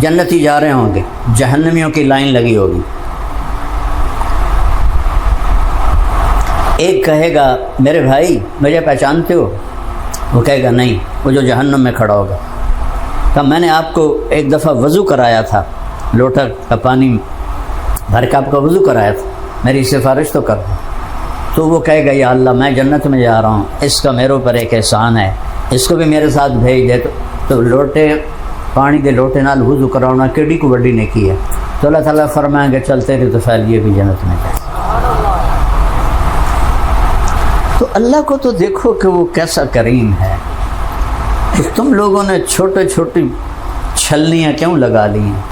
جنتی جا رہے ہوں گے، جہنمیوں کی لائن لگی ہوگی۔ ایک کہے گا میرے بھائی مجھے پہچانتے ہو؟ وہ کہے گا نہیں، وہ جو جہنم میں کھڑا ہوگا۔ کہ میں نے آپ کو ایک دفعہ وضو کرایا تھا، لوٹا کا پانی بھر کے آپ کا وضو کرایا تھا، میری سفارش تو کر دو۔ تو وہ کہے گا یا اللہ میں جنت میں جا رہا ہوں، اس کا میرے اوپر ایک احسان ہے، اس کو بھی میرے ساتھ بھیج دے۔ تو لوٹے پانی کے لوٹے نال وضو کرانا کیڑی کو بڑی نیکی ہے۔ تو اللہ تعالیٰ فرمائیں گے چلتے رہے تو پھیل یہ بھی جنت میں جائے۔ تو اللہ کو تو دیکھو کہ وہ کیسا کریم ہے۔ تو تم لوگوں نے چھوٹے چھوٹی چھلنیاں کیوں لگا لی ہیں؟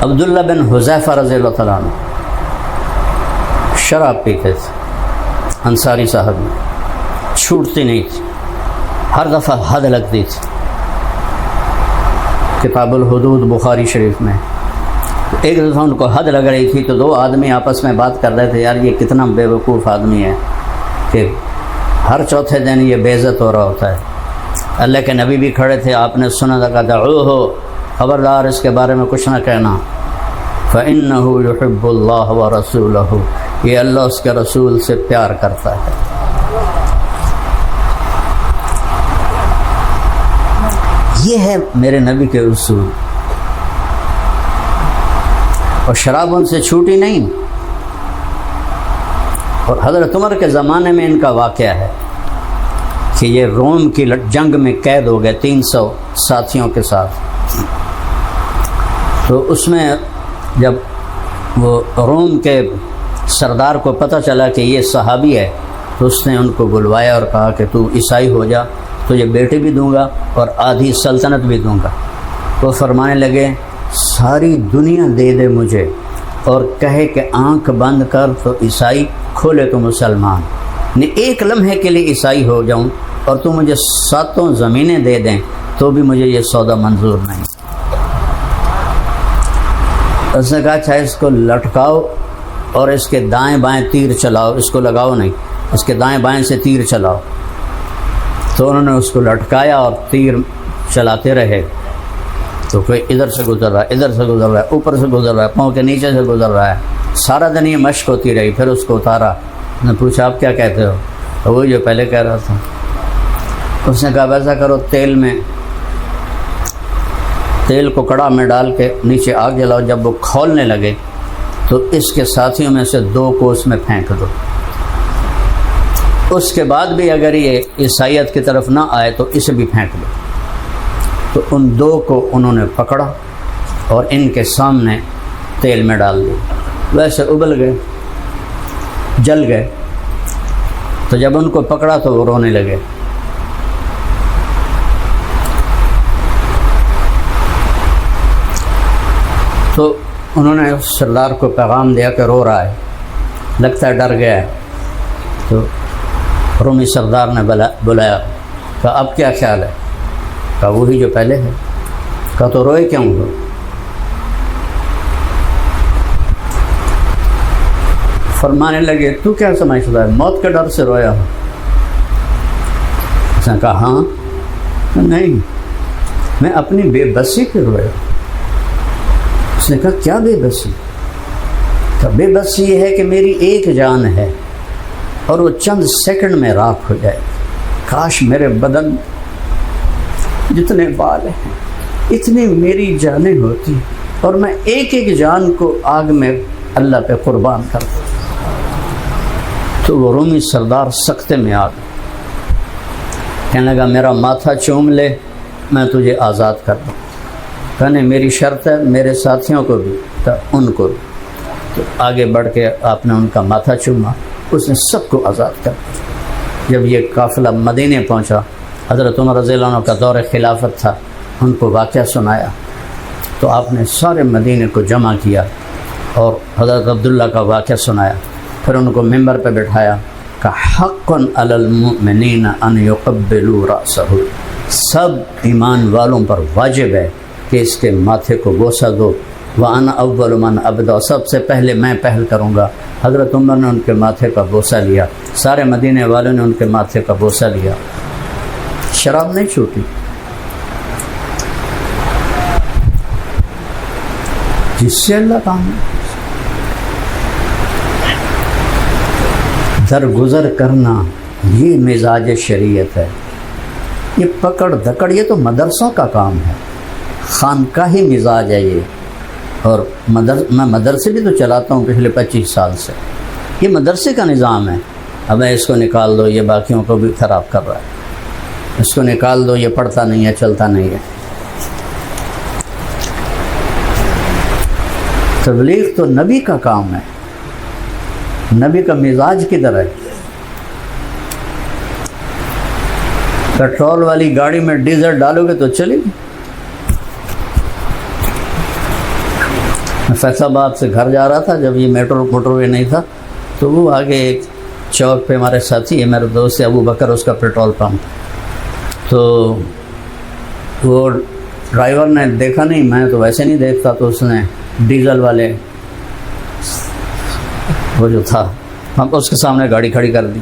عبداللہ بن حذیفہ رضی اللہ تعالیٰ عنہ شراب پیتے تھے، انصاری صاحب میں چھوٹتی نہیں تھی، ہر دفعہ حد لگتی تھی۔ کتاب الحدود بخاری شریف میں ایک دفعہ ان کو حد لگ رہی تھی تو دو آدمی آپس میں بات کر رہے تھے، یار یہ کتنا بے وقوف آدمی ہے کہ ہر چوتھے دن یہ بے عزت ہو رہا ہوتا ہے۔ اللہ کے نبی بھی کھڑے تھے، آپ نے سنا تھا، کہا دعوہ، خبردار اس کے بارے میں کچھ نہ کہنا، فَإِنَّهُ يُحِبُّ اللَّهَ وَرَسُولَهُ، یہ اللہ اس کے رسول سے پیار کرتا ہے۔ یہ ہے میرے نبی کے اصول، اور شراب ان سے چھوٹی نہیں۔ اور حضرت عمر کے زمانے میں ان کا واقعہ ہے کہ یہ روم کی جنگ میں قید ہو گئے 300 ساتھیوں کے ساتھ۔ تو اس میں جب وہ روم کے سردار کو پتہ چلا کہ یہ صحابی ہے تو اس نے ان کو بلوایا اور کہا کہ تو عیسائی ہو جا، تجھے بیٹی بھی دوں گا اور آدھی سلطنت بھی دوں گا۔ وہ فرمانے لگے ساری دنیا دے دے مجھے اور کہے کہ آنکھ بند کر تو عیسائی، کھولے تو مسلمان، نہیں ایک لمحے کے لیے عیسائی ہو جاؤں اور تو مجھے 7 زمینیں دے دیں تو بھی مجھے یہ سودا منظور نہیں۔ اس نے کہا اچھا اس کو لٹکاؤ اور اس کے دائیں بائیں تیر چلاؤ، اس کو لگاؤ نہیں، اس کے دائیں بائیں سے تیر چلاؤ۔ تو انہوں نے اس کو لٹکایا اور تیر چلاتے رہے، تو کوئی ادھر سے گزر رہا ہے، ادھر سے گزر رہا ہے، اوپر سے گزر رہا ہے، پاؤں کے نیچے سے گزر رہا ہے۔ سارا دن یہ مشق ہوتی رہی، پھر اس کو اتارا، نے پوچھا آپ کیا کہتے ہو؟ تو وہی جو پہلے کہہ رہا تھا۔ اس نے کہا ویسا کرو تیل کو کڑا میں ڈال کے نیچے آگ جلاؤ، جب وہ کھولنے لگے تو اس کے ساتھیوں میں سے 2 کو اس میں پھینک دو۔ اس کے بعد بھی اگر یہ عیسائیت کی طرف نہ آئے تو اسے بھی پھینک دو۔ تو ان 2 کو انہوں نے پکڑا اور ان کے سامنے تیل میں ڈال دیا، ویسے ابل گئے، جل گئے۔ تو جب ان کو پکڑا تو وہ رونے لگے۔ تو انہوں نے اس سردار کو پیغام دیا کہ رو رہا ہے، لگتا ہے ڈر گیا ہے۔ تو رومی سردار نے بلایا، کہا اب کیا خیال ہے؟ کہا وہی جو پہلے ہے۔ کہا تو روئے کیوں ہو؟ فرمانے لگے تو کیا سمجھتا ہے موت کے ڈر سے رویا ہوں؟ اس نے کہا ہاں۔ نہیں، میں اپنی بے بسی پہ رویا۔ اس نے کہا کیا بے بسی؟ کہا بے بسی یہ ہے کہ میری ایک جان ہے اور وہ چند سیکنڈ میں راکھ ہو جائے۔ کاش میرے بدن جتنے بال ہیں اتنی میری جانیں ہوتی اور میں ایک ایک جان کو آگ میں اللہ پہ قربان کرتا۔ تو وہ رومی سردار سکتے میں آ گیا، کہنے لگا میرا ماتھا چوم لے میں تجھے آزاد کر دوں۔ کہنے میری شرط ہے میرے ساتھیوں کو بھی ان کو بھی۔ تو آگے بڑھ کے آپ نے ان کا ماتھا چوما، اس نے سب کو آزاد کر دیا۔ جب یہ قافلہ مدینے پہنچا، حضرت عمر رضی اللہ عنہ کا دور خلافت تھا، ان کو واقعہ سنایا تو آپ نے سارے مدینے کو جمع کیا اور حضرت عبداللہ کا واقعہ سنایا۔ پھر ان کو ممبر پہ بٹھایا کہ حقاً علی المؤمنین ان یقبلوا رأسہ، سب ایمان والوں پر واجب ہے کہ اس کے ماتھے کو بوسہ دو۔ وَأَنَا أَوَّلُ مَنْ أَبْدَأُ، سب سے پہلے میں پہل کروں گا۔ حضرت عمر نے ان کے ماتھے کا بوسہ لیا، سارے مدینے والوں نے ان کے ماتھے کا بوسہ لیا۔ شراب نہیں چھوٹی۔ جس سے اللہ کام درگزر کرنا، یہ مزاج شریعت ہے. یہ پکڑ دھکڑ یہ تو مدرسوں کا کام ہے، خانقاہی مزاج ہے یہ. اور میں مدرسے بھی تو چلاتا ہوں پچھلے 25 سال سے. یہ مدرسے کا نظام ہے. اب اس کو نکال دو، یہ باقیوں کو بھی خراب کر رہا ہے. اس کو نکال دو، یہ پڑھتا نہیں ہے، چلتا نہیں ہے. تبلیغ تو نبی کا کام ہے. نبی کا مزاج کدھر ہے؟ پیٹرول والی گاڑی میں ڈیزل ڈالو گے تو چلے گی. میں فیصل آباد سے گھر جا رہا تھا جب یہ موٹر وے نہیں تھا، تو وہ آگے ایک چوک پہ ہمارے ساتھی ہے، میرے دوست ابو بکر، اس کا پیٹرول پمپ. تو وہ ڈرائیور نے دیکھا نہیں، میں تو ویسے نہیں دیکھتا، تو اس نے ڈیزل والے وہ جو تھا ہم اس کے سامنے گاڑی کھڑی کر دی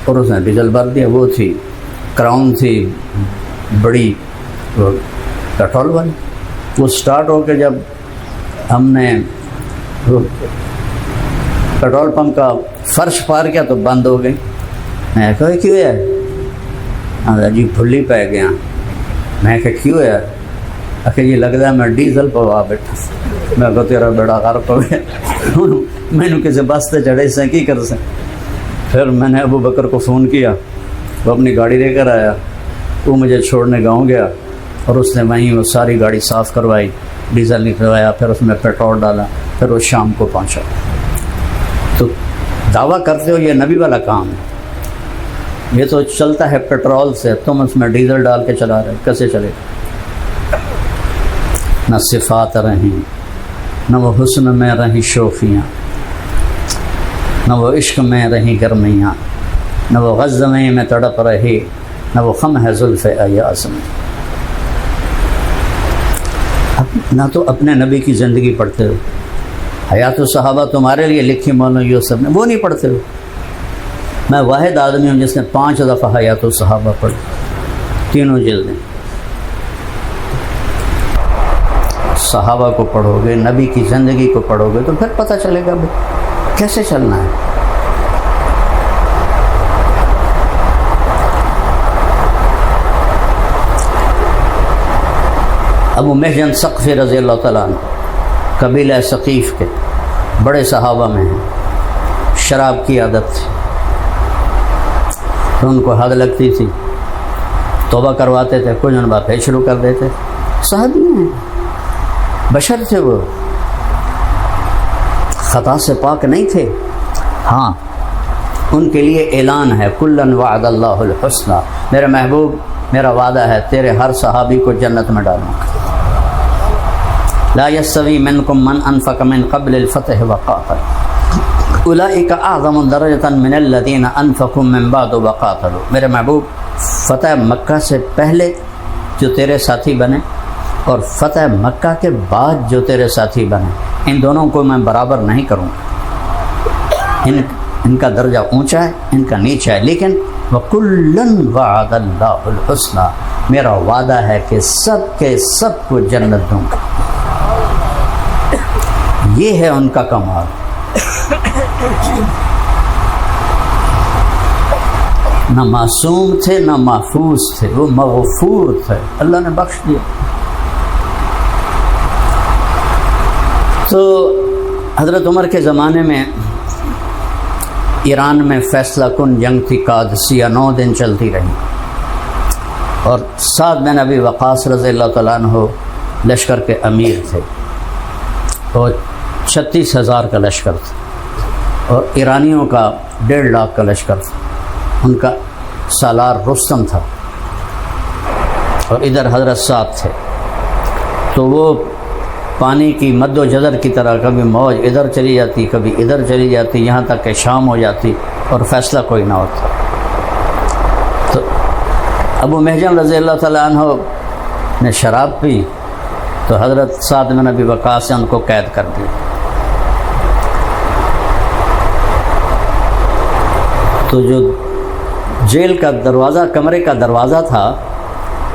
اور اس نے ڈیزل بھر دیا. وہ تھی کراؤن تھی بڑی پیٹرول والی. وہ سٹارٹ ہو کے جب ہم نے پیٹرول پمپ کا فرش پار کیا تو بند ہو گئی. میں کہا کیوں ہے؟ جی بھلی پہ گیا. میں کہا کیوں ہے؟ کہ جی لگتا ہے میں ڈیزل پوا بیٹھا. میں کہا تیرا بیڑا غرق ہو گیا. میں نے کسی بس سے چڑھے سے کی کر سیں. پھر میں نے ابو بکر کو فون کیا، وہ اپنی گاڑی لے کر آیا. وہ مجھے چھوڑنے گاؤں گیا اور اس نے وہیں وہ ساری گاڑی صاف کروائی، ڈیزل نکلوایا، پھر اس میں پیٹرول ڈالا، پھر وہ شام کو پہنچا. تو دعویٰ کرتے ہو یہ نبی والا کام ہے. یہ تو چلتا ہے پیٹرول سے، تم اس میں ڈیزل ڈال کے چلا رہے، کیسے چلے گا؟ نہ صفات رہیں، نہ وہ حسن میں رہیں شوخیاں، نہ وہ عشق میں رہیں گرمیاں، نہ وہ غضب میں تڑپ رہی، نہ وہ خم ہے زلف ایاز میں. نہ تو اپنے نبی کی زندگی پڑھتے ہو. حیات الصحابہ تمہارے لیے لکھی مولانا یوسف نے، وہ نہیں پڑھتے ہو. میں واحد آدمی ہوں جس نے 5 دفعہ حیات الصحابہ پڑھی، تینوں جلدیں. صحابہ کو پڑھو گے، نبی کی زندگی کو پڑھو گے تو پھر پتہ چلے گا کیسے چلنا ہے. ابو محجن ثقفی رضی اللہ تعالیٰ عنہ قبیلہ ثقیف کے بڑے صحابہ میں ہیں. شراب کی عادت تھی تو ان کو حد لگتی تھی، توبہ کرواتے تھے، کچھ جنبہ پھر شروع کر دیتے. صحابی ہیں، بشر تھے، وہ خطا سے پاک نہیں تھے. ہاں ان کے لیے اعلان ہے کلن وعد اللہ الحسنى، میرے محبوب میرا وعدہ ہے تیرے ہر صحابی کو جنت میں ڈالوں گا. لا يستوي منكم من انفق من قبل الفتح وقاتل اولئک اعظم درجۃ من الذین انفقوا من بعد وقاتلوا. میرے محبوب فتح مکہ سے پہلے جو تیرے ساتھی بنے اور فتح مکہ کے بعد جو تیرے ساتھی بنے، ان دونوں کو میں برابر نہیں کروں. ان کا درجہ اونچا ہے، ان کا نیچا ہے، لیکن وَكُلًّا وَعَدَ اللَّهُ الْحُسْنَى، میرا وعدہ ہے کہ سب کے سب کو جنت دوں گا. یہ ہے ان کا کمال. نہ معصوم تھے نہ محفوظ تھے، وہ مغفور تھے، اللہ نے بخش دیا. تو حضرت عمر کے زمانے میں ایران میں فیصلہ کن جنگ تھی، قادسیہ 9 دن چلتی رہی، اور سعد بن ابی وقاص رضی اللہ تعالیٰ عنہ لشکر کے امیر تھے، اور 36,000 کا لشکر تھا، اور ایرانیوں کا 1.5 لاکھ کا لشکر تھا. ان کا سالار رستم تھا اور ادھر حضرت سعد تھے. تو وہ پانی کی مد و جزر کی طرح کبھی موج ادھر چلی جاتی، کبھی ادھر چلی جاتی، یہاں تک کہ شام ہو جاتی اور فیصلہ کوئی نہ ہوتا. تو ابو محجن رضی اللہ تعالیٰ عنہ نے شراب پی تو حضرت سعد بن ابی وقاص نے ان کو قید کر دیا. تو جو جیل کا دروازہ، کمرے کا دروازہ تھا،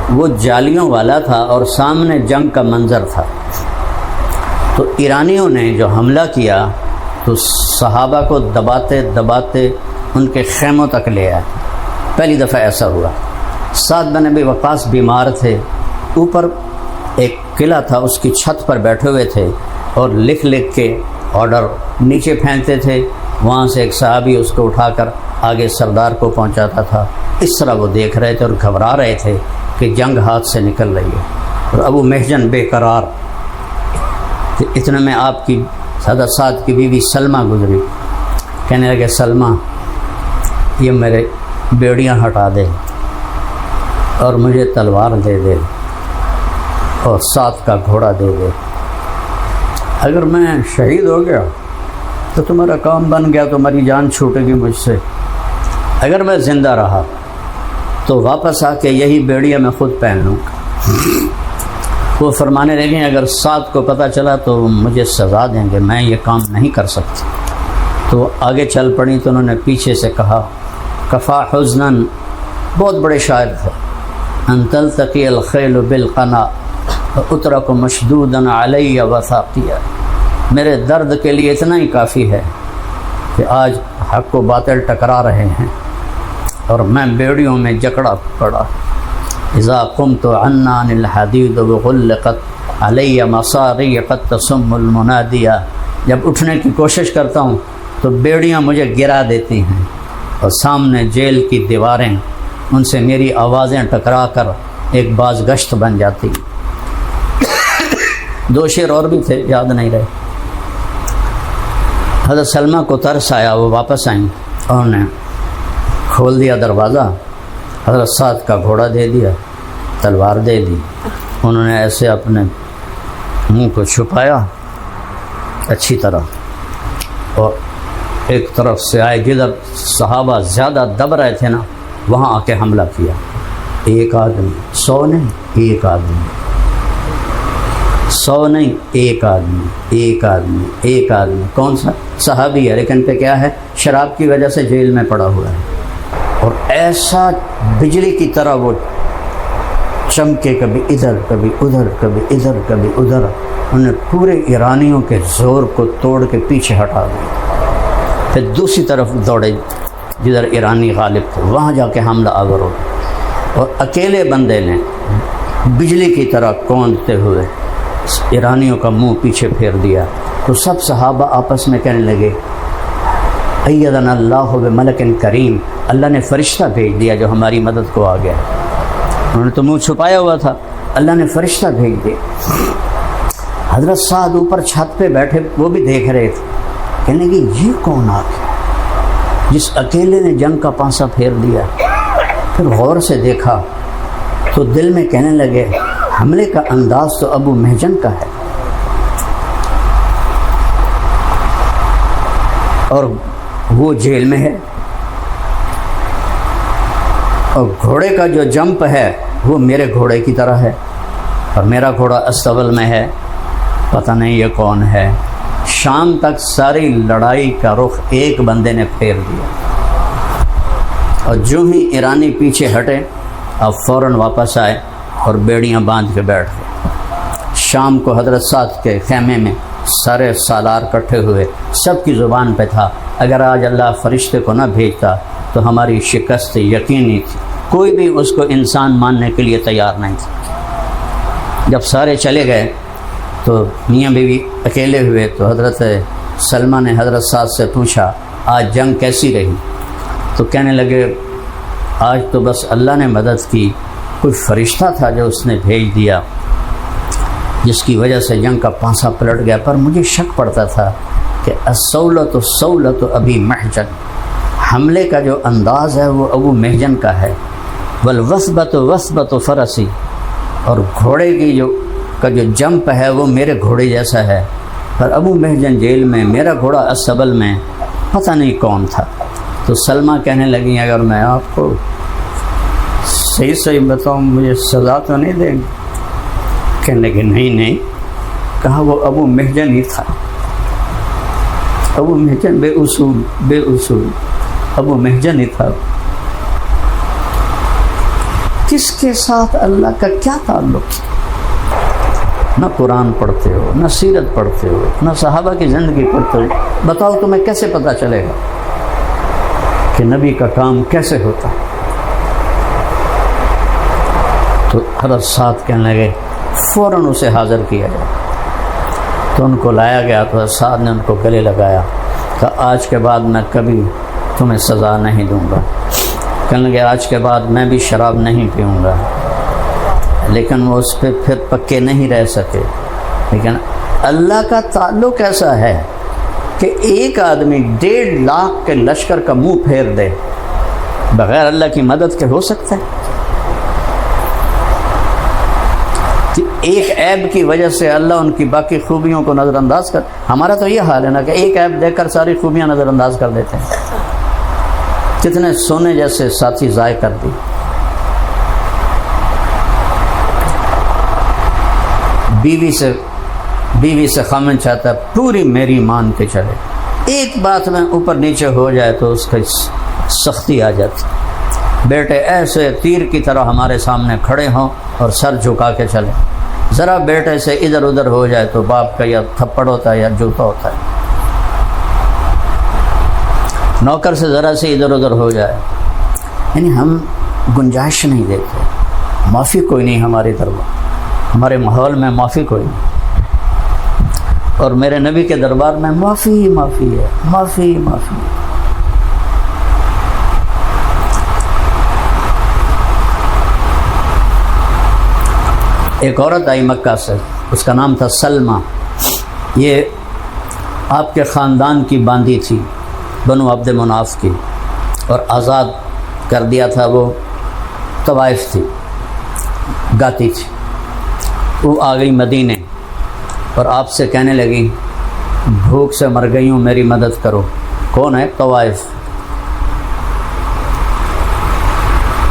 وہ جالیوں والا تھا اور سامنے جنگ کا منظر تھا. تو ایرانیوں نے جو حملہ کیا تو صحابہ کو دباتے دباتے ان کے خیموں تک لے آئے. پہلی دفعہ ایسا ہوا. سعد بن ابی وقاص بیمار تھے، اوپر ایک قلعہ تھا، اس کی چھت پر بیٹھے ہوئے تھے اور لکھ لکھ کے آرڈر نیچے پھینکتے تھے. وہاں سے ایک صحابی اس کو اٹھا کر آگے سردار کو پہنچاتا تھا. اس طرح وہ دیکھ رہے تھے اور گھبرا رہے تھے کہ جنگ ہاتھ سے نکل رہی ہے. اور ابو محجن بے قرار. کہ اتنے میں آپ کی حضرت سعد کی بیوی سلمہ گزری. کہنے لگے سلمہ یہ میرے بیڑیاں ہٹا دے اور مجھے تلوار دے دے اور سعد کا گھوڑا دے دے. اگر میں شہید ہو گیا تو تمہارا کام بن گیا، تمہاری جان چھوٹے گی مجھ سے. اگر میں زندہ رہا تو واپس آ کے یہی بیڑیاں میں خود پہن لوں گا. وہ فرمانے لگے اگر سعد کو پتہ چلا تو مجھے سزا دیں گے، میں یہ کام نہیں کر سکتی. تو وہ آگے چل پڑی تو انہوں نے پیچھے سے کہا کفا حزناً، بہت بڑے شاعر تھے، ان تلتقی الخیل بالقنا اترک مشدودا علی وثاقیا. میرے درد کے لیے اتنا ہی کافی ہے کہ آج حق و باطل ٹکرا رہے ہیں اور میں بیڑیوں میں جکڑا پڑا. اذا قمت عنا عن الحدید وغلقت علی مصاری قد تسم المنادیہ. جب اٹھنے کی کوشش کرتا ہوں تو بیڑیاں مجھے گرا دیتی ہیں اور سامنے جیل کی دیواریں، ان سے میری آوازیں ٹکرا کر ایک باز گشت بن جاتی. دو شعر اور بھی تھے، یاد نہیں رہے. حضرت سلمہ کو ترس آیا، وہ واپس آئیں. انہوں نے کھول دیا دروازہ، حضرت سعد کا گھوڑا دے دیا، تلوار دے دی. انہوں نے ایسے اپنے منہ کو چھپایا اچھی طرح اور ایک طرف سے آئے جدھر صحابہ زیادہ دب رہے تھے نا، وہاں آ کے حملہ کیا. ایک آدمی، 100 نہیں، ایک آدمی، 100 نہیں، ایک آدمی، ایک آدمی، ایک آدمی. کون سا؟ صحابی ہے، لیکن پہ کیا ہے؟ شراب کی وجہ سے جیل میں پڑا ہوا ہے. اور ایسا بجلی کی طرح وہ چمکے، کبھی ادھر کبھی ادھر، کبھی ادھر کبھی ادھر. انہوں نے پورے ایرانیوں کے زور کو توڑ کے پیچھے ہٹا دیا. پھر دوسری طرف دوڑے جدھر ایرانی غالب تھے، وہاں جا کے حملہ آور ہو. اور اکیلے بندے نے بجلی کی طرح کوندتے ہوئے ایرانیوں کا منہ پیچھے پھیر دیا. تو سب صحابہ آپس میں کہنے لگے ایدنا اللہ بملک کریم، اللہ نے فرشتہ بھیج دیا جو ہماری مدد کو آ گیا. انہوں نے تو منہ چھپایا ہوا تھا، اللہ نے فرشتہ بھیج دیا. حضرت سعد اوپر چھت پہ بیٹھے، وہ بھی دیکھ رہے تھے. کہنے کہ یہ کون آ گیا جس اکیلے نے جنگ کا پانسا پھیر دیا. پھر غور سے دیکھا تو دل میں کہنے لگے حملے کا انداز تو ابو محجن کا ہے، اور وہ جیل میں ہے، اور گھوڑے کا جو جمپ ہے وہ میرے گھوڑے کی طرح ہے، اور میرا گھوڑا استبل میں ہے. پتہ نہیں یہ کون ہے. شام تک ساری لڑائی کا رخ ایک بندے نے پھیر دیا. اور جو ہی ایرانی پیچھے ہٹے اب فوراً واپس آئے اور بیڑیاں باندھ کے بیٹھ گئے. شام کو حضرت سعد کے خیمے میں سارے سالار کٹھے ہوئے. سب کی زبان پہ تھا اگر آج اللہ فرشتے کو نہ بھیجتا تو ہماری شکست یقینی تھی. کوئی بھی اس کو انسان ماننے کے لیے تیار نہیں تھا. جب سارے چلے گئے تو میاں بیوی اکیلے ہوئے. تو حضرت سلمہ نے حضرت سعد سے پوچھا آج جنگ کیسی رہی؟ تو کہنے لگے آج تو بس اللہ نے مدد کی، کوئی فرشتہ تھا جو اس نے بھیج دیا جس کی وجہ سے جنگ کا پانسا پلٹ گیا. پر مجھے شک پڑتا تھا کہ السولۃ سولۃ ابی محجن، حملے کا جو انداز ہے وہ ابو محجن کا ہے. والوثبۃ وثبۃ فرسی، اور گھوڑے کی کا جو جمپ ہے وہ میرے گھوڑے جیسا ہے. پر ابو محجن جیل میں، میرا گھوڑا اسبل میں، پتہ نہیں کون تھا. تو سلمہ کہنے لگی اگر میں آپ کو صحیح بتاؤں مجھے سزا تو نہیں دیں گے؟ کہنے لگے نہیں. کہا وہ ابو محجن ہی تھا. ابو محجن بے اصول ابو محجن ہی تھا. کس کے ساتھ اللہ کا کیا تعلق؟ نہ قرآن پڑھتے ہو، نہ سیرت پڑھتے ہو، نہ صحابہ کی زندگی پڑھتے ہو، بتاؤ تمہیں کیسے پتہ چلے گا کہ نبی کا کام کیسے ہوتا؟ تو حضرت سعد کہنے لگے فوراً اسے حاضر کیا جائے۔ تو ان کو لایا گیا تو حضرت سعد نے ان کو گلے لگایا کہ آج کے بعد میں کبھی تمہیں سزا نہیں دوں گا۔ کہنے لگے آج کے بعد میں بھی شراب نہیں پیوں گا، لیکن وہ اس پہ پھر پکے نہیں رہ سکے۔ لیکن اللہ کا تعلق ایسا ہے کہ ایک آدمی 1.5 لاکھ کے لشکر کا منہ پھیر دے بغیر اللہ کی مدد کے ہو سکتا ہے؟ کہ ایک عیب کی وجہ سے اللہ ان کی باقی خوبیوں کو نظر انداز کر۔ ہمارا تو یہ حال ہے نا کہ ایک عیب دیکھ کر ساری خوبیاں نظر انداز کر دیتے ہیں۔ کتنے سونے جیسے ساتھی ضائع کر دی۔ بیوی سے خامن چاہتا ہے پوری میری مان کے چلے، ایک بات میں اوپر نیچے ہو جائے تو اس کی سختی آ جاتی۔ بیٹے ایسے تیر کی طرح ہمارے سامنے کھڑے ہوں اور سر جھکا کے چلیں، ذرا بیٹے سے ادھر ادھر ہو جائے تو باپ کا یا تھپڑ ہوتا ہے یا جوتا ہوتا ہے۔ نوکر سے ذرا سے ادھر ادھر ہو جائے، یعنی ہم گنجائش نہیں دیتے۔ معافی کوئی نہیں ہماری دربار، ہمارے ماحول میں معافی کوئی نہیں، اور میرے نبی کے دربار میں معافی ہی معافی ہے، معافی ہی معافی ہے۔ ایک عورت آئی مکہ سے، اس کا نام تھا سلمہ، یہ آپ کے خاندان کی باندی تھی، بنو عبد مناف کی، اور آزاد کر دیا تھا۔ وہ طوائف تھی، گاتی تھی۔ وہ آ گئی مدینے اور آپ سے کہنے لگی بھوک سے مر گئی ہوں، میری مدد کرو۔ کون ہے؟ طوائف۔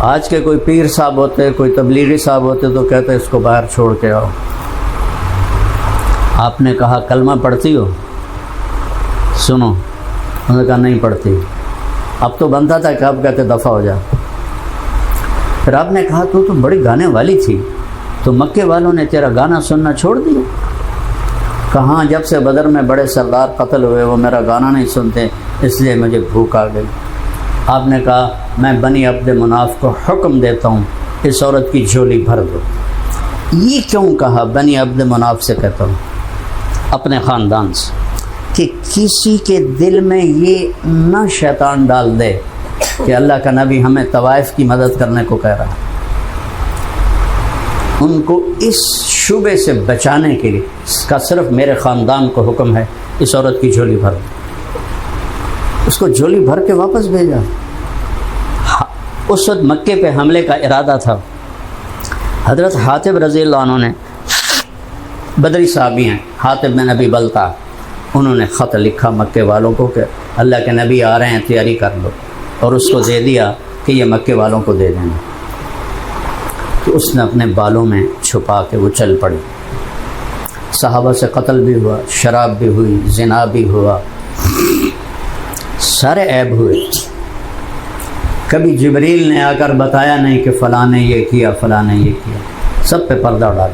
آج کے کوئی پیر صاحب ہوتے، کوئی تبلیغی صاحب ہوتے تو کہتے اس کو باہر چھوڑ کے آؤ۔ آپ نے کہا کلمہ پڑھتی ہو؟ سنو۔ انہوں نے کہا نہیں پڑھتی۔ اب تو بنتا تھا کہ اب کہتے دفع ہو جا۔ پھر آپ نے کہا تو بڑی گانے والی تھی، تو مکے والوں نے تیرا گانا سننا چھوڑ دیا؟ کہاں جب سے بدر میں بڑے سردار قتل ہوئے وہ میرا گانا نہیں سنتے، اس لیے مجھے بھوک آ گئی۔ آپ نے کہا میں بنی عبد مناف کو حکم دیتا ہوں اس عورت کی جھولی بھر دو۔ یہ کیوں کہا؟ بنی عبد مناف سے کہتا ہوں، اپنے خاندان سے، کہ کسی کے دل میں یہ نہ شیطان ڈال دے کہ اللہ کا نبی ہمیں طوائف کی مدد کرنے کو کہہ رہا ہے۔ ان کو اس شبے سے بچانے کے لیے اس کا صرف میرے خاندان کو حکم ہے اس عورت کی جھولی بھر دو۔ اس کو جھولی بھر کے واپس بھیجا۔ اس وقت مکے پہ حملے کا ارادہ تھا۔ حضرت حاتب رضی اللہ عنہ نے، بدری صحابی ہیں، حاتب بن ابی بلتع، انہوں نے خط لکھا مکے والوں کو کہ اللہ کے نبی آ رہے ہیں، تیاری کر لو، اور اس کو دے دیا کہ یہ مکے والوں کو دے دینا۔ تو اس نے اپنے بالوں میں چھپا کے وہ چل پڑی۔ صحابہ سے قتل بھی ہوا، شراب بھی ہوئی، زنا بھی ہوا، سارے عیب ہوئے۔ کبھی جبریل نے آ کر بتایا نہیں کہ فلاں نے یہ کیا، فلاں نے یہ کیا، سب پہ پردہ ڈالا۔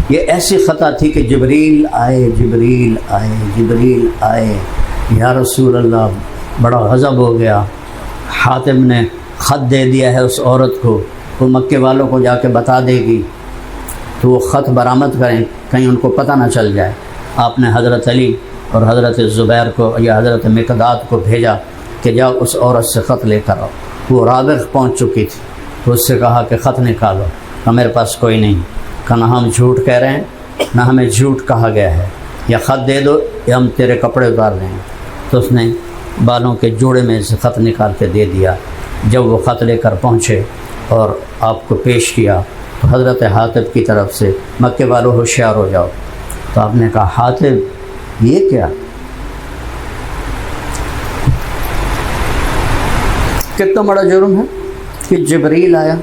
یہ ایسی خطا تھی کہ جبریل آئے، جبریل آئے، جبریل آئے، یا رسول اللہ، بڑا غضب ہو گیا۔ حاتم نے خط دے دیا ہے اس عورت کو، وہ مکے والوں کو جا کے بتا دے گی، تو وہ خط برآمد کریں، کہیں ان کو پتہ نہ چل جائے۔ آپ نے حضرت علی اور حضرت زبیر کو یا حضرت مقداد کو بھیجا کہ جاؤ اس عورت سے خط لے کر آؤ۔ وہ رابغ پہنچ چکی تھی، تو اس سے کہا کہ خط نکالو۔ کہا میرے پاس کوئی نہیں۔ کہا نہ ہم جھوٹ کہہ رہے ہیں نہ ہمیں جھوٹ کہا گیا ہے، یا خط دے دو یا ہم تیرے کپڑے اتار دیں گے۔ تو اس نے بالوں کے جوڑے میں سے خط نکال کے دے دیا۔ جب وہ خط لے کر پہنچے اور آپ کو پیش کیا تو حضرت حاتب کی طرف سے مکے والوں ہوشیار ہو جاؤ۔ تو آپ نے کہا حاتب یہ کیا؟ کتنا بڑا جرم ہے کہ جبریل آیا،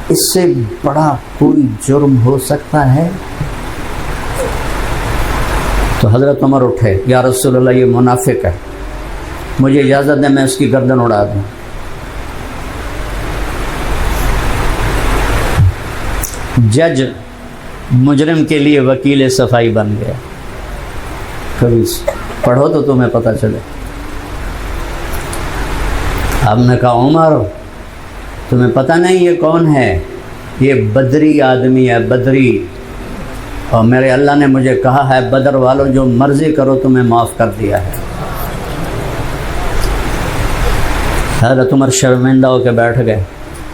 اس سے بڑا کوئی جرم ہو سکتا ہے؟ تو حضرت عمر اٹھے، یا رسول اللہ یہ منافق ہے، مجھے اجازت دیں میں اس کی گردن اڑا دوں۔ جج مجرم کے لیے وکیل صفائی بن گیا. کبھی پڑھو تو تمہیں پتہ چلے. آپ نے کہا عمر تمہیں پتہ نہیں یہ کون ہے؟ یہ بدری آدمی ہے، بدری، اور میرے اللہ نے مجھے کہا ہے بدر والوں جو مرضی کرو تمہیں معاف کر دیا ہے. حضرت عمر شرمندہ ہو کے بیٹھ گئے.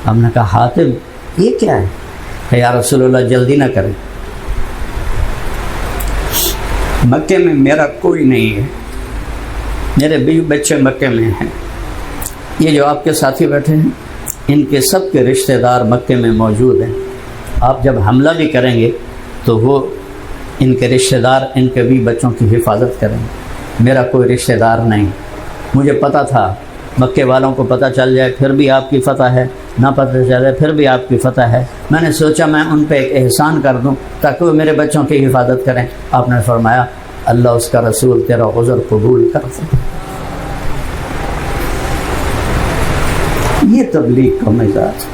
ہم نے کہا حاتب یہ کیا ہے؟ کہ یا رسول اللہ جلدی نہ کریں، مکے میں میرا کوئی نہیں ہے، میرے بیوی بچے مکے میں ہیں، یہ جو آپ کے ساتھی بیٹھے ہیں ان کے سب کے رشتہ دار مکے میں موجود ہیں. آپ جب حملہ بھی کریں گے تو وہ ان کے رشتہ دار ان کے بھی بچوں کی حفاظت کریں گے. میرا کوئی رشتہ دار نہیں. مجھے پتہ تھا مکے والوں کو پتہ چل جائے پھر بھی آپ کی فتح ہے، نہ پتہ چلے پھر بھی آپ کی فتح ہے. میں نے سوچا میں ان پہ ایک احسان کر دوں تاکہ وہ میرے بچوں کی حفاظت کریں. آپ نے فرمایا اللہ اس کا رسول تیرا عذر قبول کرتے. یہ تبلیغ کا مزاج.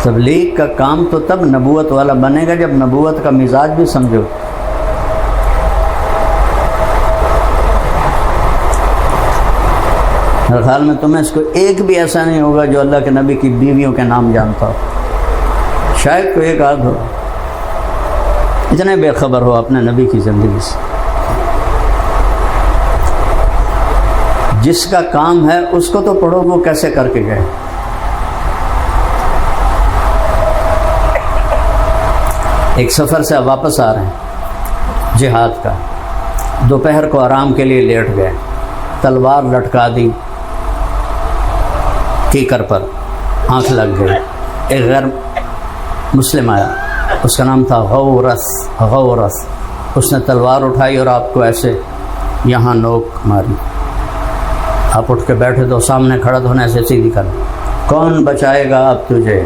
تبلیغ کا کام تو تب نبوت والا بنے گا جب نبوت کا مزاج بھی سمجھو. میرے خیال میں تمہیں اس کو ایک بھی ایسا نہیں ہوگا جو اللہ کے نبی کی بیویوں کے نام جانتا ہو. شاید کوئی ایک آدھ ہو. اتنے بے خبر ہو اپنے نبی کی زندگی سے. جس کا کام ہے اس کو تو پڑھو وہ کیسے کر کے گئے. ایک سفر سے واپس آ رہے ہیں جہاد کا، دوپہر کو آرام کے لیے لیٹ گئے، تلوار لٹکا دی کیکر پر، آنکھ لگ گئی. ایک غیر مسلم آیا، اس کا نام تھا غورث. اس نے تلوار اٹھائی اور آپ کو ایسے یہاں نوک ماری. آپ اٹھ کے بیٹھے تو سامنے کھڑا تو ہونے سے سیدھی کر، کون بچائے گا اب تجھے؟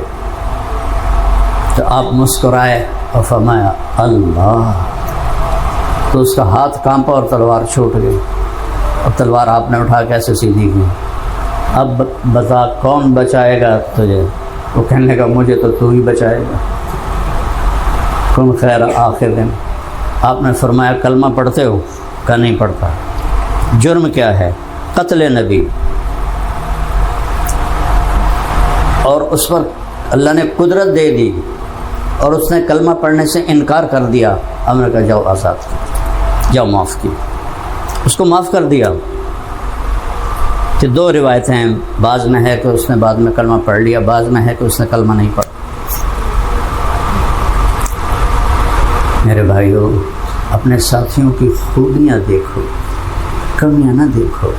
تو آپ مسکرائے اور فرمایا اللہ. تو اس کا ہاتھ کانپا اور تلوار چھوٹ گئی. اب تلوار آپ نے اٹھا کے ایسے سیدھی کی. اب بتا کون بچائے گا تجھے؟ وہ کہنے لگا مجھے تو ہی بچائے گا. کن خیر آخر دن. آپ نے فرمایا کلمہ پڑھتے ہو؟ کہ نہیں پڑھتا. جرم کیا ہے؟ قتل نبی. اور اس پر اللہ نے قدرت دے دی اور اس نے کلمہ پڑھنے سے انکار کر دیا. ہم نے کہا جاؤ آزاد کی، جاؤ معاف کی. اس کو معاف کر دیا. کہ دو روایتیں ہیں، بعض میں ہے کہ اس نے بعد میں کلمہ پڑھ لیا، بعض میں ہے کہ اس نے کلمہ نہیں پڑھا. میرے بھائیو اپنے ساتھیوں کی خوبیاں دیکھو، کمیاں نہ دیکھو.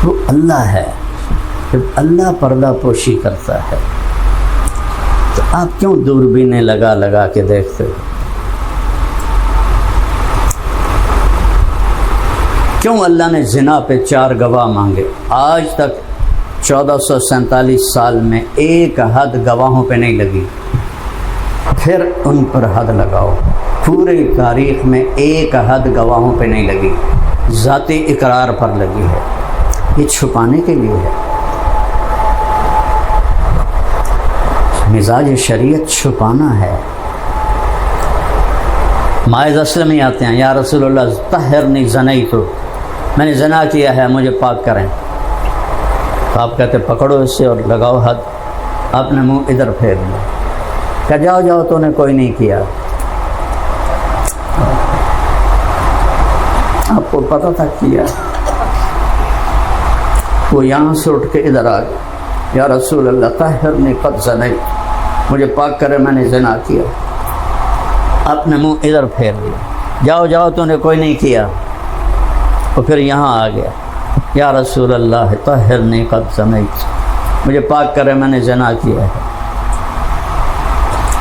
وہ اللہ ہے. جب اللہ پردہ پوشی کرتا ہے تو آپ کیوں دوربینیں لگا کے دیکھتے ہو؟ کیوں اللہ نے زنا پہ 4 گواہ مانگے؟ آج تک 1447 سال میں ایک حد گواہوں پہ نہیں لگی. پھر ان پر حد لگاؤ. پوری تاریخ میں ایک حد گواہوں پہ نہیں لگی، ذاتی اقرار پر لگی ہے. یہ چھپانے کے لیے ہے. مزاج شریعت چھپانا ہے. ماعز اسلمی آتے ہیں، یا رسول اللہ طہرنی زنیت، میں نے زنا کیا ہے مجھے پاک کریں. تو آپ کہتے پکڑو اس سے اور لگاؤ حد. آپ نے منہ ادھر پھیر لیا کہ جاؤ جاؤ تو نے کوئی نہیں کیا. آپ کو پتہ تھا کیا. وہ یہاں سے اٹھ کے ادھر آ گیا، یا رسول اللہ طہرنی قد زنیت، مجھے پاک کرے میں نے زنا کیا. آپ نے منہ ادھر پھیر لیا، جاؤ جاؤ تو نے کوئی نہیں کیا. اور پھر یہاں آ گیا، یا رسول اللہ طہرنی قد زنیت، مجھے پاک کرے میں نے زنا کیا ہے.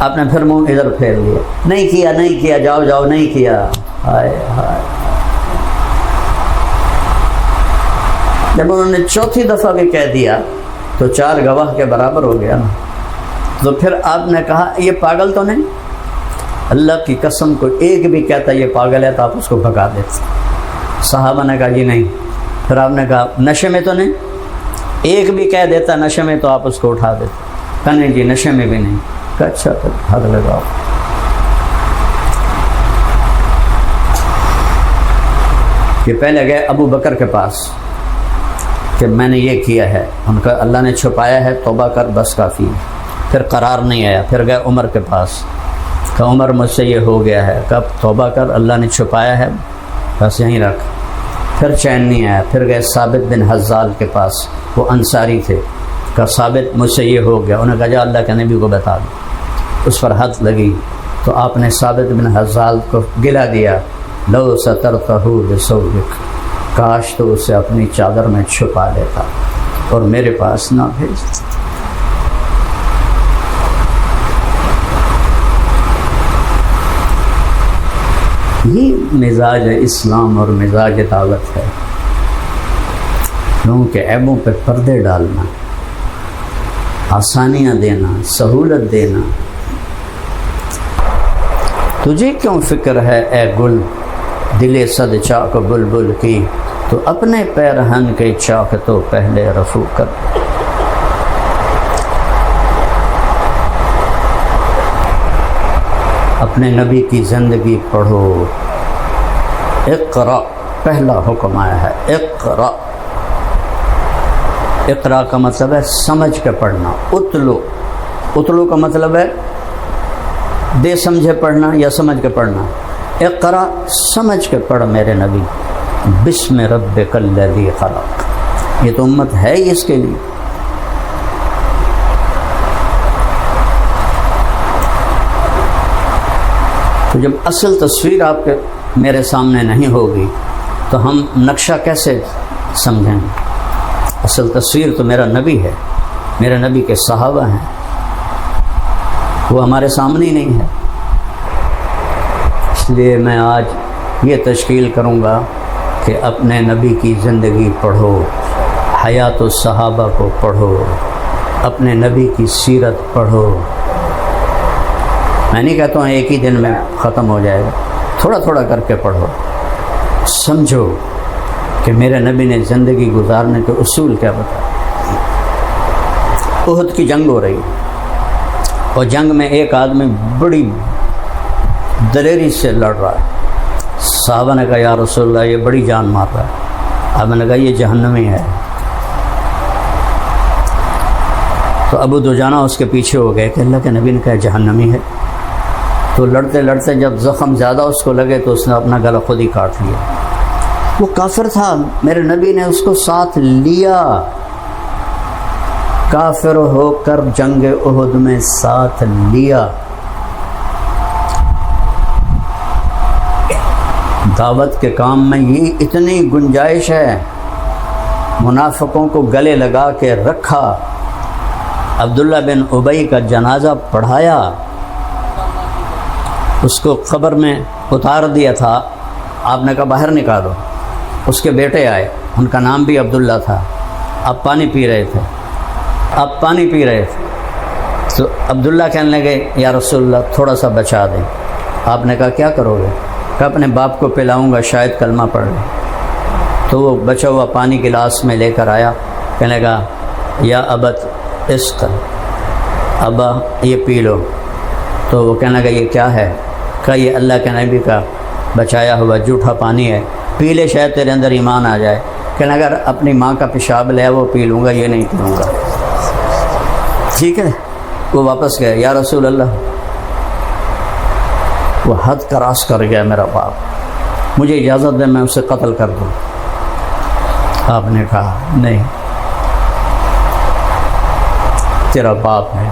آپ نے پھر منہ ادھر پھیر لیا، نہیں کیا جاؤ جاؤ نہیں کیا. ہائے ہائے. جب انہوں نے چوتھی دفعہ بھی کہہ دیا تو 4 گواہ کے برابر ہو گیا نا. تو پھر آپ نے کہا یہ پاگل تو نہیں؟ اللہ کی قسم کو ایک بھی کہتا یہ پاگل ہے تو آپ اس کو بھگا دیتے. صحابہ نے کہا جی نہیں. پھر آپ نے کہا نشے میں تو نہیں؟ ایک بھی کہہ دیتا نشے میں تو آپ اس کو اٹھا دیتے. کہا نہیں جی نشے میں بھی نہیں. کہا اچھا تو حد لگاؤ. کہ پہلے گئے ابو بکر کے پاس کہ میں نے یہ کیا ہے. ان کا اللہ نے چھپایا ہے, توبہ کر بس کافی ہے. پھر قرار نہیں آیا. پھر گئے عمر کے پاس, کہا عمر مجھ سے یہ ہو گیا ہے. کب توبہ کر, اللہ نے چھپایا ہے بس یہیں رکھ. پھر چین نہیں آیا. پھر گئے ثابت بن حزال کے پاس, وہ انصاری تھے. کہا ثابت مجھ سے یہ ہو گیا. انہوں نے کہا جا اللہ کے نبی کو بتا دو. اس پر حد لگی تو آپ نے ثابت بن حزال کو گلا دیا, لو سترتہ بثوبک, کاش تو اسے اپنی چادر میں چھپا لیتا اور میرے پاس نہ بھیجتا. یہ مزاج اسلام اور مزاج دعوت ہے. لوگوں کے عیبوں پہ پردے ڈالنا, آسانیاں دینا, سہولت دینا. تجھے کیوں فکر ہے اے گل, دل صد چاک بلبل کی, تو اپنے پیرہن کے چاک تو پہلے رفو کر. اپنے نبی کی زندگی پڑھو. اقرا, پہلا حکم آیا ہے اقرا. اقرا کا مطلب ہے سمجھ کے پڑھنا. اتلو, اتلو کا مطلب ہے دے سمجھے پڑھنا یا سمجھ کے پڑھنا. اقرا سمجھ کے پڑھ میرے نبی. بسم ربک الذی خلق, یہ تو امت ہے ہی اس کے لیے. تو جب اصل تصویر آپ کے میرے سامنے نہیں ہوگی تو ہم نقشہ کیسے سمجھیں گے؟ اصل تصویر تو میرا نبی ہے, میرے نبی کے صحابہ ہیں, وہ ہمارے سامنے ہی نہیں ہے. اس لیے میں آج یہ تشکیل کروں گا کہ اپنے نبی کی زندگی پڑھو, حیات الصحابہ کو پڑھو, اپنے نبی کی سیرت پڑھو. میں نہیں کہتا ہوں ایک ہی دن میں ختم ہو جائے گا, تھوڑا تھوڑا کر کے پڑھو. سمجھو کہ میرے نبی نے زندگی گزارنے کے اصول کیا بتائے. احد کی جنگ ہو رہی اور جنگ میں ایک آدمی بڑی دلیری سے لڑ رہا ہے. صحابہ نے کہا یا رسول اللہ یہ بڑی جان مار رہا ہے. آپ نے کہا یہ جہنمی ہے. تو ابو دجانہ اس کے پیچھے ہو گئے کہ اللہ کے نبی نے کہا جہنمی ہے. تو لڑتے لڑتے جب زخم زیادہ اس کو لگے تو اس نے اپنا گلا خود ہی کاٹ لیا. وہ کافر تھا, میرے نبی نے اس کو ساتھ لیا. کافر ہو کر جنگ احد میں ساتھ لیا. دعوت کے کام میں یہ اتنی گنجائش ہے. منافقوں کو گلے لگا کے رکھا. عبداللہ بن ابی کا جنازہ پڑھایا, اس کو قبر میں اتار دیا تھا. آپ نے کہا باہر نکالو. اس کے بیٹے آئے, ان کا نام بھی عبداللہ تھا. آپ پانی پی رہے تھے, آپ پانی پی رہے تھے. تو عبداللہ کہنے لگے یا رسول اللہ تھوڑا سا بچا دیں. آپ نے کہا کیا کرو گے؟ کہ اپنے باپ کو پلاؤں گا, شاید کلمہ پڑھ لے. تو وہ بچا ہوا پانی گلاس میں لے کر آیا, کہنے لگا یا ابت عشق, ابا یہ پی لو. تو وہ کہنے لگا یہ کیا ہے؟ کہ یہ اللہ کے نبی کا بچایا ہوا جھوٹا پانی ہے, پی لے شاید تیرے اندر ایمان آ جائے. کہنے لگا اگر اپنی ماں کا پیشاب لے وہ پی لوں گا, یہ نہیں پیوں گا. ٹھیک ہے. وہ واپس گئے. یا رسول اللہ وہ حد کراس کر گیا میرا باپ, مجھے اجازت دے میں اسے قتل کر دوں. آپ نے کہا نہیں, تیرا باپ ہے,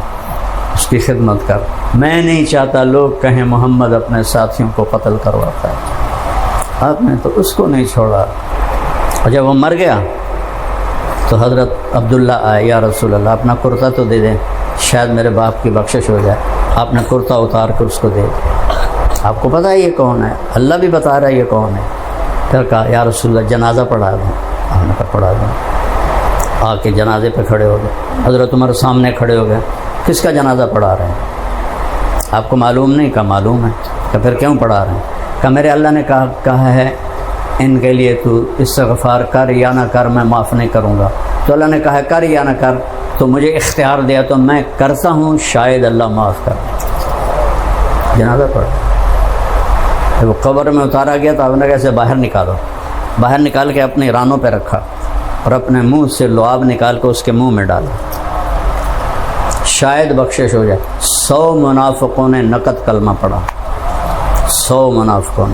اس کی خدمت کر. میں نہیں چاہتا لوگ کہیں محمد اپنے ساتھیوں کو قتل کرواتا ہے. آپ نے تو اس کو نہیں چھوڑا. اور جب وہ مر گیا تو حضرت عبداللہ آئے, یا رسول اللہ اپنا کرتا تو دے دیں, شاید میرے باپ کی بخشش ہو جائے. آپ نے کرتا اتار کر اس کو دے دیا. آپ کو پتہ ہے یہ کون ہے؟ اللہ بھی بتا رہا ہے یہ کون ہے. پھر کہا یا رسول اللہ جنازہ پڑھا دیں. آپ نے کہا پڑھا دیں. آ کے جنازے پہ کھڑے ہو گئے. حضرت عمر سامنے کھڑے ہو گئے. کس کا جنازہ پڑھا رہے ہیں؟ آپ کو معلوم نہیں؟ کہا معلوم ہے. کہ پھر کیوں پڑھا رہے ہیں؟ کہ میرے اللہ نے کہا ہے ان کے لیے تو استغفار کر یا نہ کر, میں معاف نہیں کروں گا. تو اللہ نے کہا کر یا نہ کر, تو مجھے اختیار دیا تو میں کرتا ہوں، شاید اللہ معاف کر دے۔ جنازہ پڑھا، جب وہ قبر میں اتارا گیا تو آپ نے کیسے باہر نکالو، باہر نکال کے اپنے رانوں پہ رکھا اور اپنے منہ سے لعاب نکال کے اس کے منہ میں ڈالا، شاید بخشش ہو جائے۔ 100 منافقوں نے نقد کلمہ پڑھا، 100 منافقوں نے۔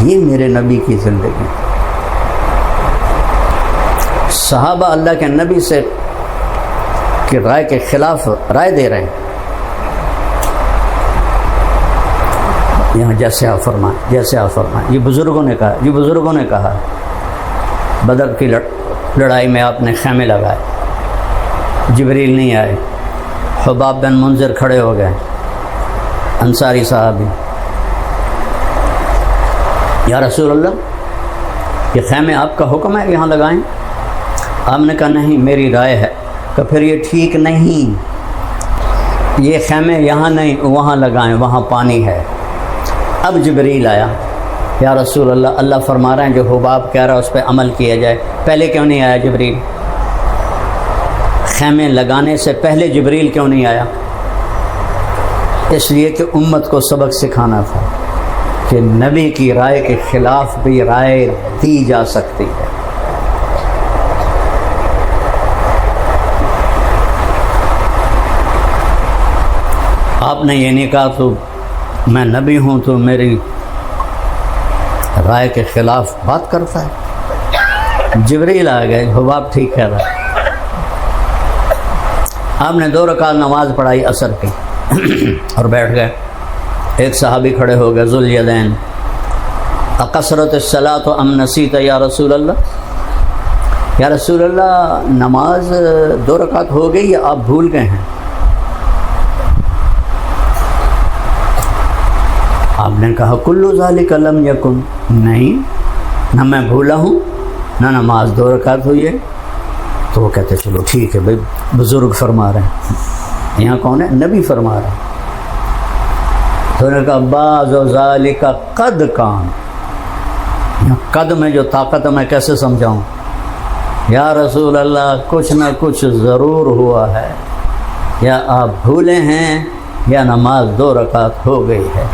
یہ میرے نبی کی زندگی۔ صحابہ اللہ کے نبی سے کی رائے کے خلاف رائے دے رہے ہیں، یہاں جیسے آپ فرمائیں، جیسے آپ فرمائیں۔ یہ بزرگوں نے کہا، یہ بزرگوں نے کہا بدر کی لڑائی میں آپ نے خیمے لگائے، جبریل نہیں آئے، حباب بن منذر کھڑے ہو گئے، انصاری صحابی، یا رسول اللہ یہ خیمے آپ کا حکم ہے یہاں لگائیں؟ آپ نے کہا نہیں، میری رائے ہے۔ کہ پھر یہ ٹھیک نہیں، یہ خیمے یہاں نہیں وہاں لگائیں، وہاں پانی ہے۔ اب جبریل آیا، یا رسول اللہ اللہ فرما رہے ہیں جو حباب کہہ رہا ہے اس پہ عمل کیا جائے، پہلے کیوں نہیں آیا جبریل؟ خیمے لگانے سے پہلے جبریل کیوں نہیں آیا؟ اس لیے کہ امت کو سبق سکھانا تھا کہ نبی کی رائے کے خلاف بھی رائے دی جا سکتی ہے۔ آپ نے یہ نہیں کہا تو میں نبی ہوں تو میری رائے کے خلاف بات کرتا ہے۔ جبریل آ گئے، حباب ٹھیک کہہ رہا ہے۔ آپ نے 2 رکعت نماز پڑھائی عصر کی اور بیٹھ گئے۔ ایک صحابی کھڑے ہو گئے، ذوالیدین، اقصرت الصلاۃ ام نسیت یا رسول اللہ؟ یا رسول اللہ نماز 2 رکعت ہو گئی یا آپ بھول گئے ہیں؟ آپ نے کہا کل ذالک لم یکن، نہیں، نہ میں بھولا ہوں نہ نماز 2 رکعت ہوئی ہے۔ تو وہ کہتے چلو ٹھیک ہے بھائی، بزرگ فرما رہے ہیں، یہاں کون ہے؟ نبی فرما رہے ہیں۔ تو نے کہا بعض ذالک قد کان، یہاں قد میں جو طاقت ہے میں کیسے سمجھاؤں؟ یا رسول اللہ کچھ نہ کچھ ضرور ہوا ہے، یا آپ بھولے ہیں یا نماز 2 رکعت ہو گئی ہے۔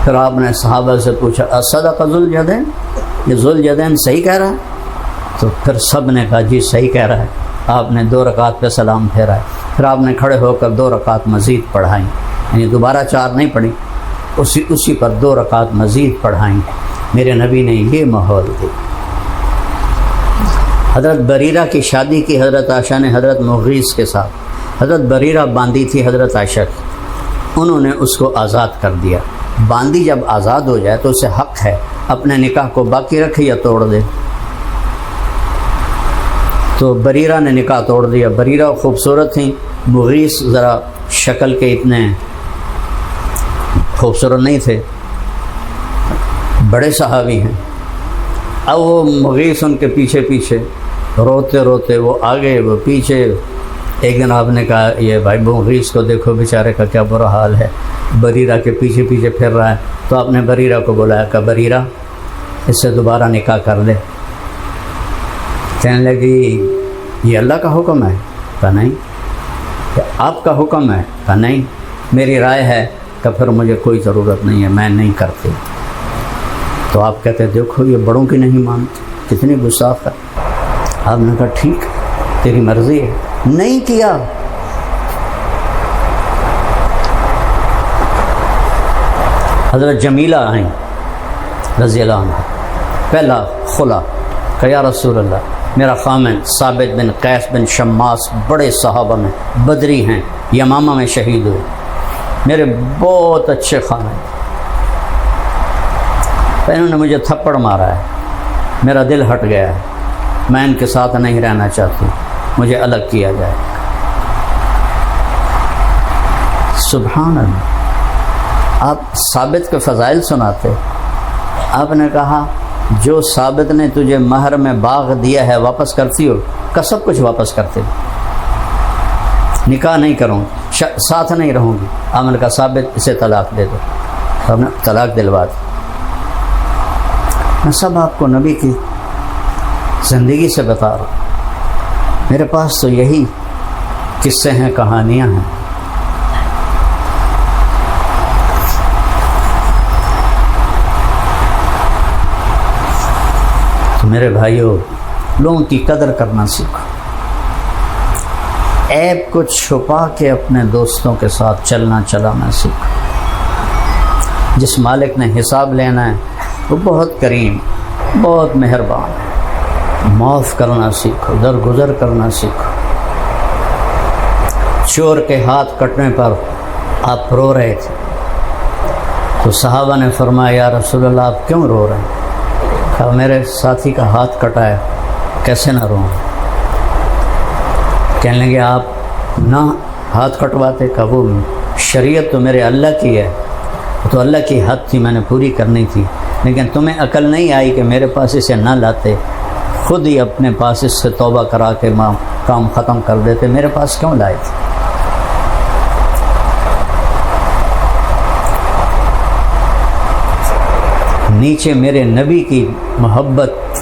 پھر آپ نے صحابہ سے پوچھا اصدق ذوالیدین، یہ ذوالیدین صحیح کہہ رہا ہے؟ تو پھر سب نے کہا جی صحیح کہہ رہا ہے۔ آپ نے 2 رکعت پہ سلام پھیرا ہے، پھر آپ نے کھڑے ہو کر 2 رکعت مزید پڑھائیں، یعنی دوبارہ 4 نہیں پڑھی، اسی پر 2 رکعت مزید پڑھائیں۔ میرے نبی نے یہ ماحول دی۔ حضرت بریرہ کی شادی کی حضرت عائشہ نے حضرت مغیث کے ساتھ۔ حضرت بریرہ باندھی تھی حضرت عائشہ کی، انہوں نے اس کو آزاد کر دیا۔ باندھی جب آزاد ہو جائے تو اسے حق ہے اپنے نکاح کو باقی رکھے یا توڑ دے۔ تو بریرہ نے نکاح توڑ دیا۔ بریرہ خوبصورت تھیں، مغیث ذرا شکل کے اتنے خوبصورت نہیں تھے، بڑے صحابی ہیں۔ اب وہ مغیث ان کے پیچھے پیچھے روتے روتے، وہ آگے وہ پیچھے۔ ایک دن آپ نے کہا یہ بھائی مغیث کو دیکھو بیچارے کا کیا برا حال ہے، بریرہ کے پیچھے پیچھے پھر رہا ہے۔ تو آپ نے بریرہ کو بلایا کہ بریرہ اس سے دوبارہ نکاح کر لے۔ کہنے لگی یہ اللہ کا حکم ہے؟ کہا نہیں۔ کہ آپ کا حکم ہے؟ کہا نہیں، میری رائے ہے کہ پھر مجھے کوئی ضرورت نہیں ہے، میں نہیں کرتی۔ تو آپ کہتے دیکھو یہ بڑوں کی نہیں مانتی، کتنی گستاخ ہے۔ آپ نے کہا ٹھیک تیری مرضی ہے، نہیں کیا۔ حضرت جمیلہ آئیں رضی اللہ عنہ، پہلا خلا کہ یا رسول اللہ میرا خامن ثابت بن قیس بن شماس بڑے صحابہ میں بدری ہیں، یمامہ میں شہید ہوئے، میرے بہت اچھے خامن، انہوں نے مجھے تھپڑ مارا ہے، میرا دل ہٹ گیا ہے، میں ان کے ساتھ نہیں رہنا چاہتی، مجھے الگ کیا جائے۔ سبحان اللہ، آپ ثابت کے فضائل سناتے۔ آپ نے کہا جو ثابت نے تجھے مہر میں باغ دیا ہے واپس کرتی ہو؟ کا سب کچھ واپس کرتے، نکاح نہیں کروں، ساتھ نہیں رہوں گی۔ آپ نے کہا ثابت اسے طلاق دے دو، ہم نے طلاق دلوا دی۔ میں سب آپ کو نبی کی زندگی سے بتا رہا ہوں. میرے پاس تو یہی قصے ہیں، کہانیاں ہیں. تو میرے بھائیوں، لوگوں کی قدر کرنا سیکھو. عیب کو چھپا کے اپنے دوستوں کے ساتھ چلنا چلانا سیکھو. جس مالک نے حساب لینا ہے وہ بہت کریم، بہت مہربان ہے. معاف کرنا سیکھو، درگزر کرنا سیکھو. چور کے ہاتھ کٹنے پر آپ رو رہے تھے تو صحابہ نے فرمایا یا رسول اللہ آپ کیوں رو رہے ہیں؟ کہا میرے ساتھی کا ہاتھ کٹا ہے، کیسے نہ روں. کہنے لگے آپ نہ ہاتھ کٹواتے. کہا وہ شریعت تو میرے اللہ کی ہے، تو اللہ کی حد تھی، میں نے پوری کرنی تھی، لیکن تمہیں عقل نہیں آئی کہ میرے پاس اسے نہ لاتے، خود ہی اپنے پاس اس سے توبہ کرا کے کام ختم کر دیتے، میرے پاس کیوں لائے تھے؟ نیچے میرے نبی کی محبت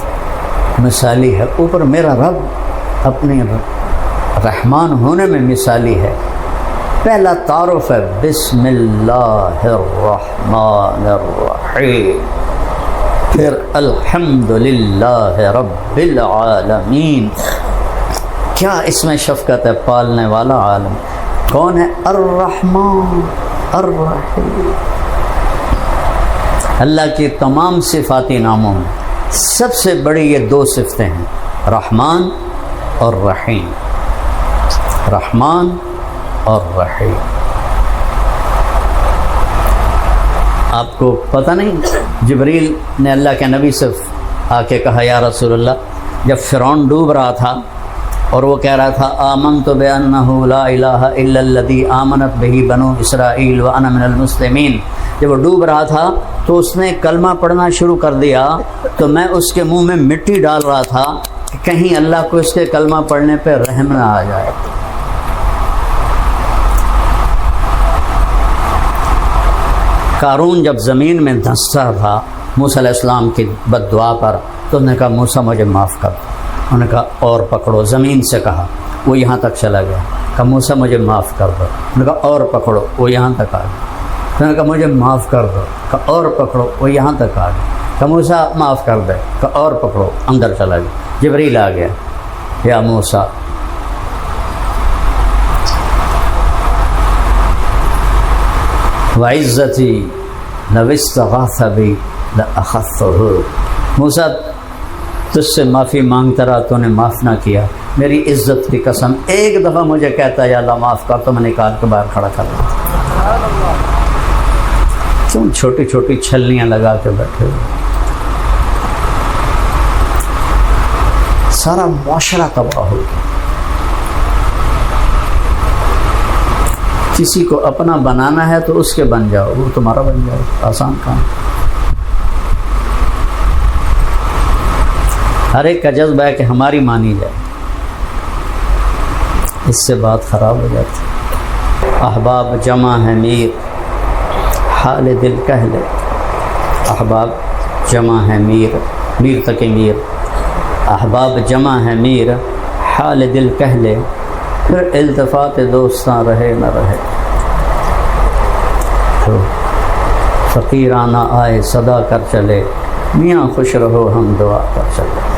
مثالی ہے، اوپر میرا رب اپنے رحمان ہونے میں مثالی ہے. پہلا تعارف ہے بسم اللہ الرحمن الرحیم، پھر الحمدللہ رب العالمین. کیا اس میں شفقت ہے، پالنے والا عالم کون ہے؟ الرحمن الرحیم. اللہ کی تمام صفاتی ناموں میں سب سے بڑی یہ دو صفتیں ہیں، رحمان اور رحیم. رحمان اور رحیم. آپ کو پتہ نہیں، جبریل نے اللہ کے نبی سے آ کے کہا یا رسول اللہ، جب فرعون ڈوب رہا تھا اور وہ کہہ رہا تھا آمنت بأنہ لا الہ الا الذی آمنت بہ بنو اسرائیل وانا من المسلمین، جب وہ ڈوب رہا تھا تو اس نے کلمہ پڑھنا شروع کر دیا، تو میں اس کے منہ میں مٹی ڈال رہا تھا کہ کہیں اللہ کو اس کے کلمہ پڑھنے پہ رحم نہ آ جائے. قارون جب زمین میں دھنستا تھا موسیٰ علیہ السلام کی بد دعا پر، تو انہوں نے کہا موسیٰ مجھے معاف کر دو. انہوں نے کہا اور پکڑو، زمین سے کہا، وہ یہاں تک چلا گیا. کہا موسیٰ مجھے معاف کر دو. انہوں نے کہا اور پکڑو، وہ یہاں تک آ گیا. انہوں نے کہا مجھے معاف کر دو. کہا اور پکڑو، وہ یہاں تک آ گیا. کہا موسیٰ معاف کر دے. کہا اور پکڑو، اندر چلا گیا. جبریل آ گیا، یا موسیٰ وعزتی لو استغاث بی لأخذته، موسیٰ تجھ سے معافی مانگتا رہا، تو نے معاف نہ کیا، میری عزت کی قسم ایک دفعہ مجھے کہتا یا اللہ معاف کر، تو میں نکال کے باہر کھڑا کر دیتا. کیوں چھوٹی چھوٹی چھلنیاں لگا کے بیٹھے ہوئے؟ سارا معاشرہ تباہ ہو گیا. کسی کو اپنا بنانا ہے تو اس کے بن جاؤ، وہ تمہارا بن جائے، آسان کام. ہر ایک کا جذبہ ہے کہ ہماری مانی جائے، اس سے بات خراب ہو جاتی. احباب جمع ہے میر، حال دل کہہ لے. احباب جمع ہے میر، میر تک میر. احباب جمع ہے میر، حال دل کہہ لے، پھر التفات دوستاں رہے نہ رہے. تو فقیرانہ آئے صدا کر چلے، میاں خوش رہو ہم دعا کر چلے.